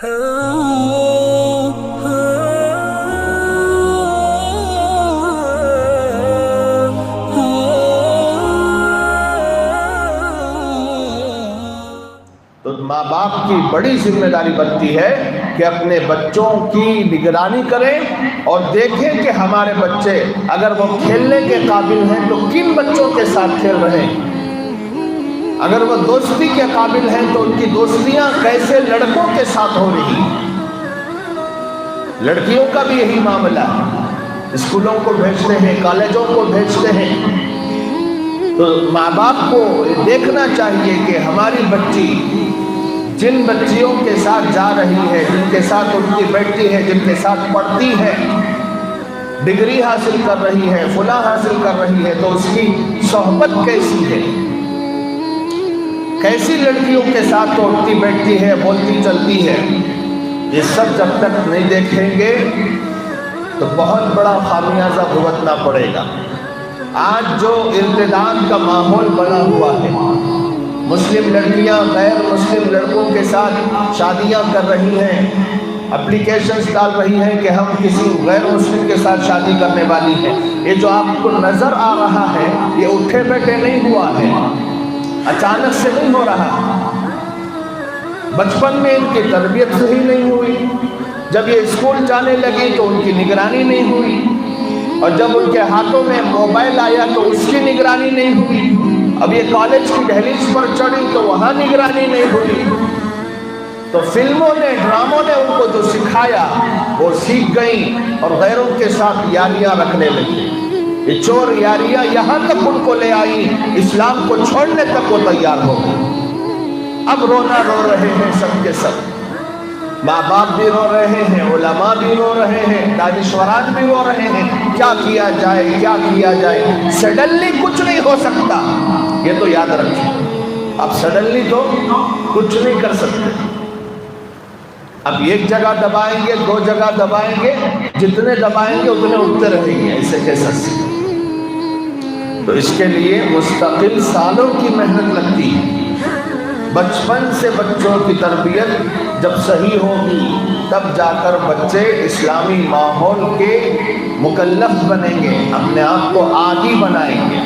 تو ماں باپ کی بڑی ذمہ داری بنتی ہے کہ اپنے بچوں کی نگرانی کریں اور دیکھیں کہ ہمارے بچے اگر وہ کھیلنے کے قابل ہیں تو کن بچوں کے ساتھ کھیل رہے ہیں، اگر وہ دوستی کے قابل ہیں تو ان کی دوستیاں کیسے لڑکوں کے ساتھ ہو رہی ہیں۔ لڑکیوں کا بھی یہی معاملہ ہے، اسکولوں کو بھیجتے ہیں، کالجوں کو بھیجتے ہیں، تو ماں باپ کو یہ دیکھنا چاہیے کہ ہماری بچی جن بچیوں کے ساتھ جا رہی ہے، جن کے ساتھ ان کی بیٹھتی ہے، جن کے ساتھ پڑھتی ہے، ڈگری حاصل کر رہی ہے، فلاں حاصل کر رہی ہے، تو اس کی صحبت کیسی ہے، کیسی لڑکیوں کے ساتھ اٹھتی بیٹھتی ہے، بولتی چلتی ہے۔ یہ سب جب تک نہیں دیکھیں گے تو بہت بڑا خامیازہ بھگتنا پڑے گا۔ آج جو ارتداد کا ماحول بنا ہوا ہے، مسلم لڑکیاں غیر مسلم لڑکوں کے ساتھ شادیاں کر رہی ہیں، اپلیکیشنز ڈال رہی ہیں کہ ہم کسی غیر مسلم کے ساتھ شادی کرنے والی ہیں۔ یہ جو آپ کو نظر آ رہا ہے یہ اٹھے بیٹھے نہیں ہوا ہے، اچانک سے نہیں ہو رہا، بچپن میں ان کی تربیت صحیح نہیں ہوئی، جب یہ اسکول جانے لگی تو ان کی نگرانی نہیں ہوئی، اور جب ان کے ہاتھوں میں موبائل آیا تو اس کی نگرانی نہیں ہوئی، اب یہ کالج کی دہلیز پر چڑھی تو وہاں نگرانی نہیں ہوئی، تو فلموں نے ڈراموں نے ان کو جو سکھایا وہ سیکھ گئیں اور غیروں کے ساتھ یاریاں رکھنے لگی۔ یہ چور یاریاں یہاں تک ان کو لے آئی، اسلام کو چھوڑنے تک وہ تیار ہو گئی۔ اب رونا رو رہے ہیں سب کے سب، ماں باپ بھی رو رہے ہیں، علماء بھی رو رہے ہیں، دانشوران بھی رو رہے ہیں، کیا کیا جائے کیا کیا جائے۔ سڈنلی کچھ نہیں ہو سکتا، یہ تو یاد رکھیں، اب سڈنلی تو کچھ نہیں کر سکتے۔ اب ایک جگہ دبائیں گے، دو جگہ دبائیں گے، جتنے دبائیں گے اتنے اٹھتے رہیں گے، ایسے کیسے۔ تو اس کے لیے مستقل سالوں کی محنت لگتی ہے۔ بچپن سے بچوں کی تربیت جب صحیح ہوگی تب جا کر بچے اسلامی ماحول کے مکلف بنیں گے، اپنے آپ کو عادی بنائیں گے،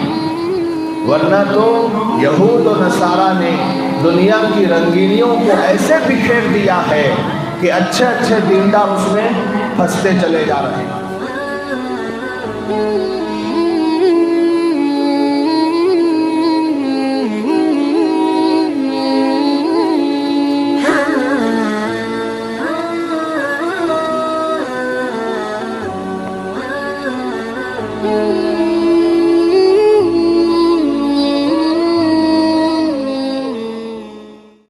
ورنہ تو یہود و نصارہ نے دنیا کی رنگینیوں کو ایسے بکھیر دیا ہے کہ اچھے اچھے دیندار اس میں پھنستے چلے جا رہے ہیں۔